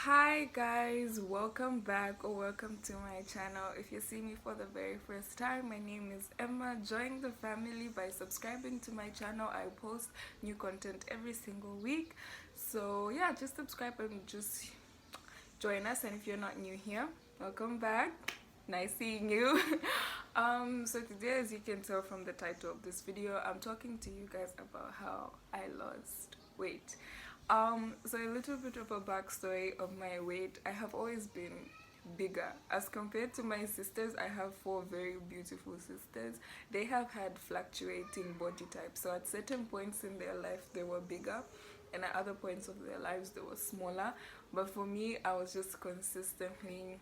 Hi guys, welcome back or welcome to my channel. If you see me for the very first time, my name is Emma. Join the family by subscribing to my channel. I post new content every single week, so yeah, just subscribe and just join us. And if you're not new here, welcome back. Nice seeing you. So today, as you can tell from the title of this video, I'm talking to you guys about how I lost weight. So a little bit of a backstory of my weight. I have always been bigger as compared to my sisters. I have four very beautiful sisters. They have had fluctuating body types, so at certain points in their life they were bigger, and at other points of their lives they were smaller. But for me, I was just consistently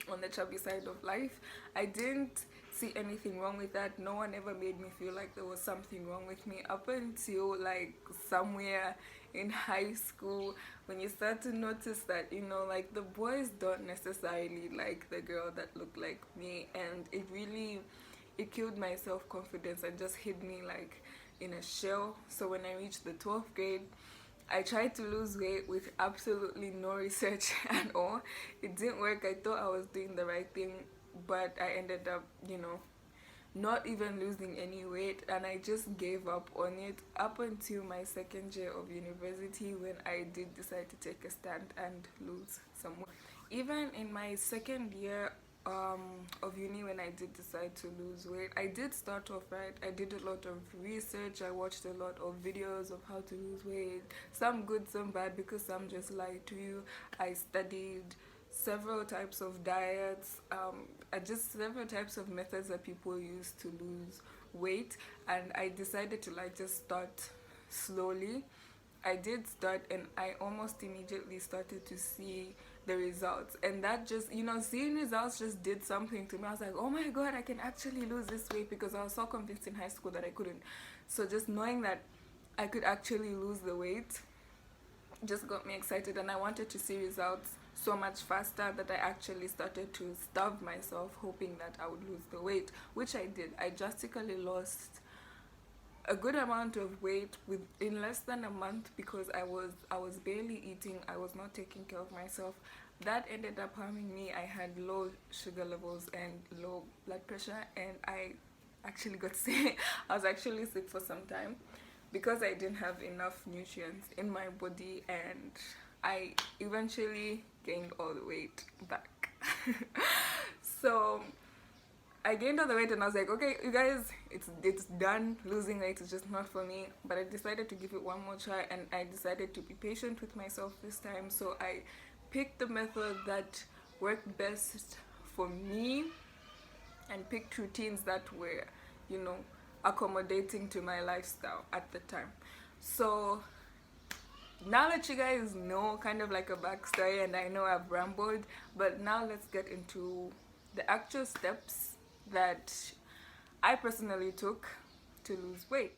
on the chubby side of life. I didn't see anything wrong with that. No one ever made me feel like there was something wrong with me up until like somewhere in high school, when you start to notice that, like the boys don't necessarily like the girl that looked like me, and it killed my self-confidence and just hid me like in a shell. So when I reached the 12th grade, I tried to lose weight with absolutely no research at all. It didn't work. I thought I was doing the right thing, but I ended up, not even losing any weight, and I just gave up on it up until my second year of university, when I did decide to take a stand and lose some weight. Even in my second year of uni, when I did decide to lose weight, I did start off right. I did a lot of research. I watched a lot of videos of how to lose weight, some good, some bad, because some just lie to you. I studied several types of diets, just several types of methods that people use to lose weight, and I decided to like just start slowly. I did start, and I almost immediately started to see the results, and that just, seeing results just did something to me. I was like, oh my god, I can actually lose this weight, because I was so convinced in high school that I couldn't. So just knowing that I could actually lose the weight just got me excited, and I wanted to see results so much faster that I actually started to starve myself, hoping that I would lose the weight, which I did. I drastically lost a good amount of weight within less than a month, because I was barely eating. I was not taking care of myself. That ended up harming me. I had low sugar levels and low blood pressure, and I actually got sick. I was actually sick for some time because I didn't have enough nutrients in my body, and I eventually gained all the weight back. So I gained all the weight, and I was like, okay, you guys, it's done. Losing weight is just not for me. But I decided to give it one more try, and I decided to be patient with myself this time. So I picked the method that worked best for me, and picked routines that were, you know, accommodating to my lifestyle at the time. So now that you guys know kind of like a backstory, and I know I've rambled, but now let's get into the actual steps that I personally took to lose weight.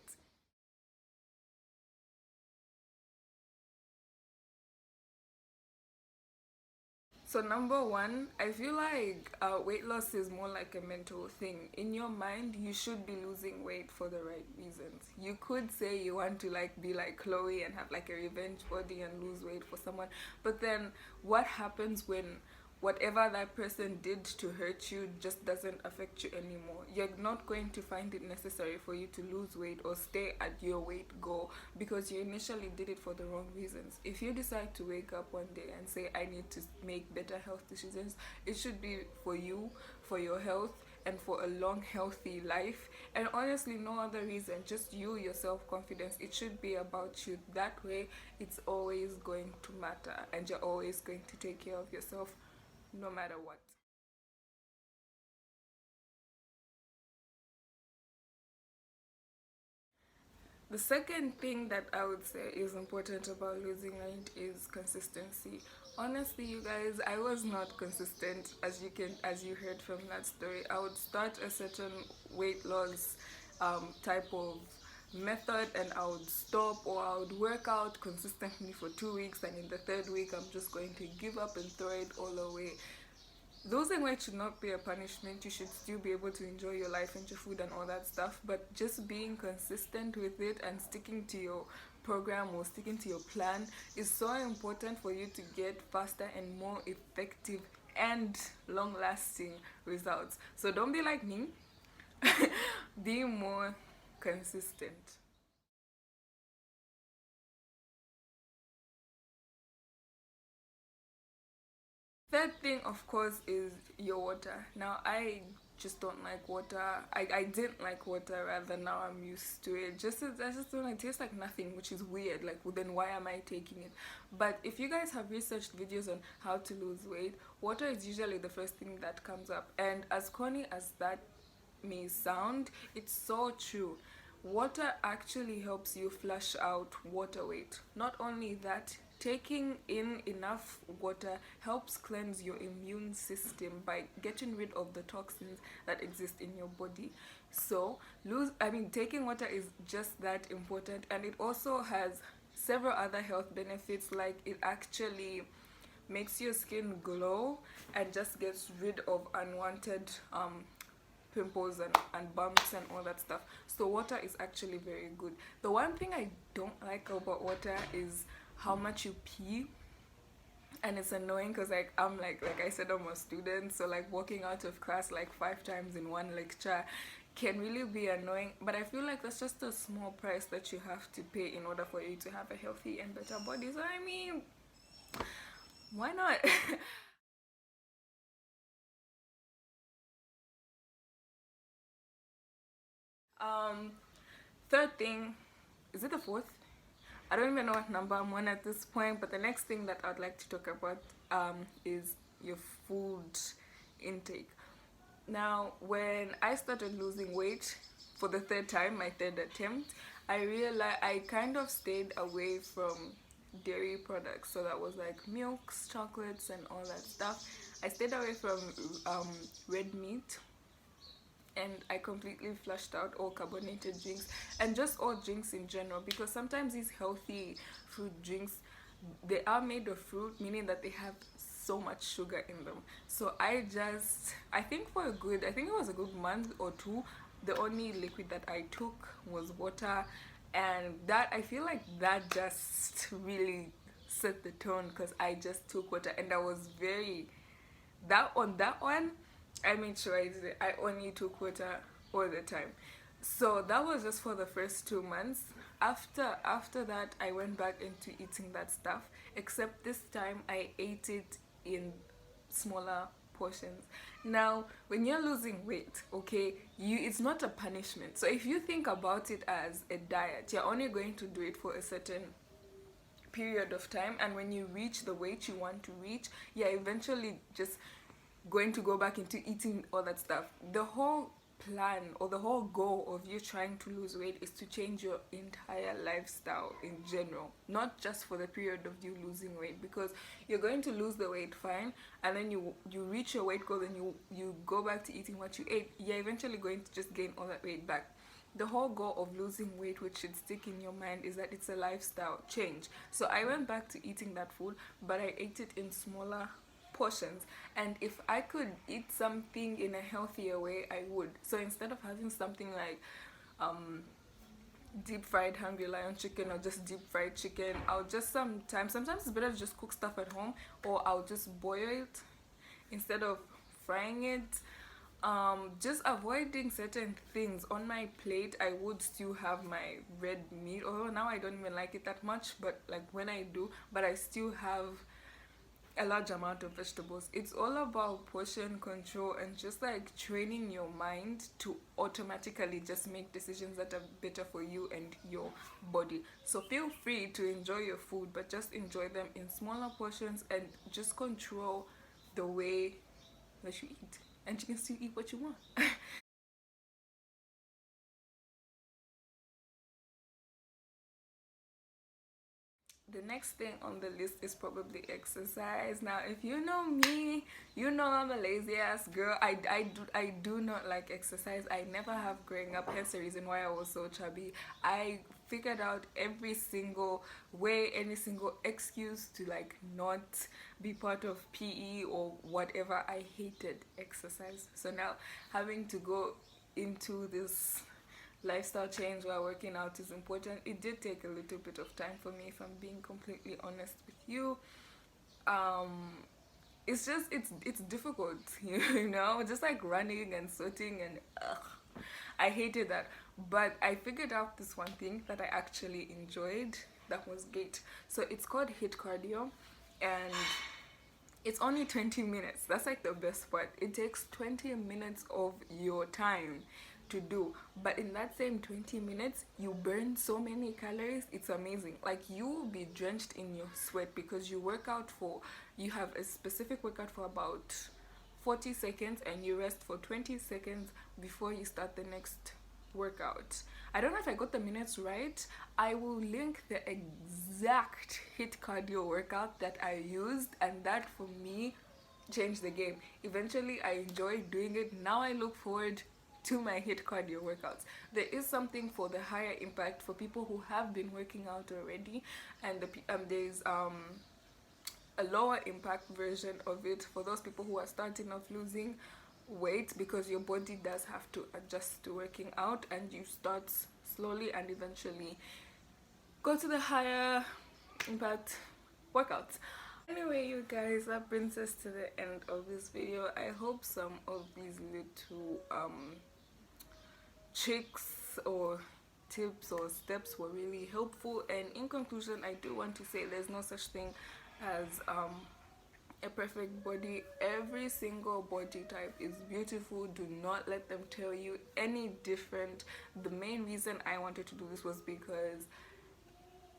So number one, I feel like weight loss is more like a mental thing. In your mind, you should be losing weight for the right reasons. You could say you want to like be like Chloe and have like a revenge body and lose weight for someone, but then what happens when whatever that person did to hurt you just doesn't affect you anymore? You're not going to find it necessary for you to lose weight or stay at your weight goal, because you initially did it for the wrong reasons. If you decide to wake up one day and say, I need to make better health decisions, it should be for you, for your health, and for a long healthy life, and honestly no other reason, just you, your self-confidence. It should be about you. That way it's always going to matter, and you're always going to take care of yourself no matter what. The second thing that I would say is important about losing weight is consistency. Honestly, you guys, I was not consistent, as you heard from that story. I would start a certain weight loss type of method, and I would stop, or I would work out consistently for 2 weeks, and in the third week I'm just going to give up and throw it all away. Losing weight should not be a punishment. You should still be able to enjoy your life and your food and all that stuff, but just being consistent with it and sticking to your program or sticking to your plan is so important for you to get faster and more effective and long lasting results. So don't be like me. Be more consistent. Third thing, of course, is your water. Now, I just don't like water. I didn't like water, rather. Now I'm used to it. I just don't like, it tastes like nothing, which is weird. Like, well, then why am I taking it? But if you guys have researched videos on how to lose weight, water is usually the first thing that comes up. And as corny as that may sound, it's so true. Water actually helps you flush out water weight. Not only that, taking in enough water helps cleanse your immune system by getting rid of the toxins that exist in your body. So, taking water is just that important, and it also has several other health benefits, like it actually makes your skin glow and just gets rid of unwanted pimples and bumps and all that stuff. So water is actually very good. The one thing I don't like about water is how much you pee, and it's annoying because like I said, I'm a student, so like walking out of class like 5 times in one lecture can really be annoying. But I feel like that's just a small price that you have to pay in order for you to have a healthy and better body. So I mean, why not? um Third thing, is it the fourth? I don't even know what number I'm on at this point, but the next thing that I'd like to talk about is your food intake. Now, when I started losing weight for the third time, my third attempt, I realized I kind of stayed away from dairy products. So that was like milks, chocolates, and all that stuff. I stayed away from red meat, and I completely flushed out all carbonated drinks and just all drinks in general, because sometimes these healthy fruit drinks, they are made of fruit, meaning that they have so much sugar in them. So I think I think it was a good month or two, the only liquid that I took was water, and that, I feel like that just really set the tone, because I just took water, and I was very, that one I made sure I did it. I only took water all the time. So that was just for the first 2 months. After that, I went back into eating that stuff, except this time I ate it in smaller portions. Now, when you're losing weight, okay, it's not a punishment. So if you think about it as a diet, you're only going to do it for a certain period of time, and when you reach the weight you want to reach, you're eventually just going to go back into eating all that stuff. The whole plan or the whole goal of you trying to lose weight is to change your entire lifestyle in general, not just for the period of you losing weight, because you're going to lose the weight fine, and then you reach your weight goal and you go back to eating what you ate. You're eventually going to just gain all that weight back. The whole goal of losing weight, which should stick in your mind, is that it's a lifestyle change. So I went back to eating that food, but I ate it in smaller portions, and if I could eat something in a healthier way, I would. So instead of having something like deep fried Hungry Lion chicken or just deep fried chicken, I'll just sometimes it's better to just cook stuff at home, or I'll just boil it instead of frying it. Just avoiding certain things on my plate. I would still have my red meat, although now I don't even like it that much, but like when I do, but I still have a large amount of vegetables. It's all about portion control and just like training your mind to automatically just make decisions that are better for you and your body. So feel free to enjoy your food, but just enjoy them in smaller portions and just control the way that you eat, and you can still eat what you want. The next thing on the list is probably exercise. Now, if you know me, you know I'm a lazy ass girl. I do not like exercise. I never have growing up, hence the reason why I was so chubby. I figured out every single way, any single excuse to like not be part of PE or whatever. I hated exercise. So now having to go into this lifestyle change while working out is important. It did take a little bit of time for me, if I'm being completely honest with you. um it's just it's difficult, you know, just like running and sweating and I hated that. But I figured out this one thing that I actually enjoyed that was great. So it's called hit cardio, and it's only 20 minutes. That's like the best part. It takes 20 minutes of your time to do, but in that same 20 minutes you burn so many calories. It's amazing. Like, you will be drenched in your sweat because you have a specific workout for about 40 seconds and you rest for 20 seconds before you start the next workout. I don't know if I got the minutes right. I will link the exact hit cardio workout that I used, and that for me changed the game. Eventually I enjoyed doing it. Now I look forward to my hit cardio workouts. There is something for the higher impact for people who have been working out already, and there's a lower impact version of it for those people who are starting off losing weight, because your body does have to adjust to working out, and you start slowly and eventually go to the higher impact workouts. Anyway, you guys, that brings us to the end of this video. I hope some of these little tricks or tips or steps were really helpful. And in conclusion, I do want to say there's no such thing as a perfect body. Every single body type is beautiful. Do not let them tell you any different. The main reason I wanted to do this was because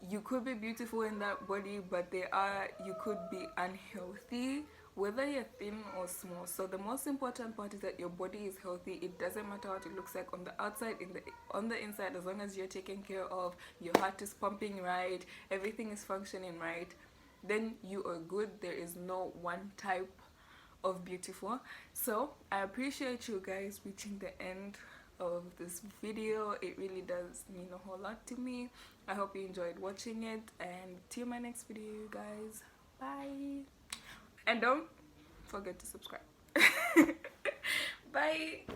you could be beautiful in that body, but you could be unhealthy, whether you're thin or small. So the most important part is that your body is healthy. It doesn't matter what it looks like on the outside, on the inside, as long as you're taken care of, your heart is pumping right, everything is functioning right, then you are good. There is no one type of beautiful. So I appreciate you guys reaching the end of this video. It really does mean a whole lot to me. I hope you enjoyed watching it, and till my next video, you guys. Bye. And don't forget to subscribe. Bye.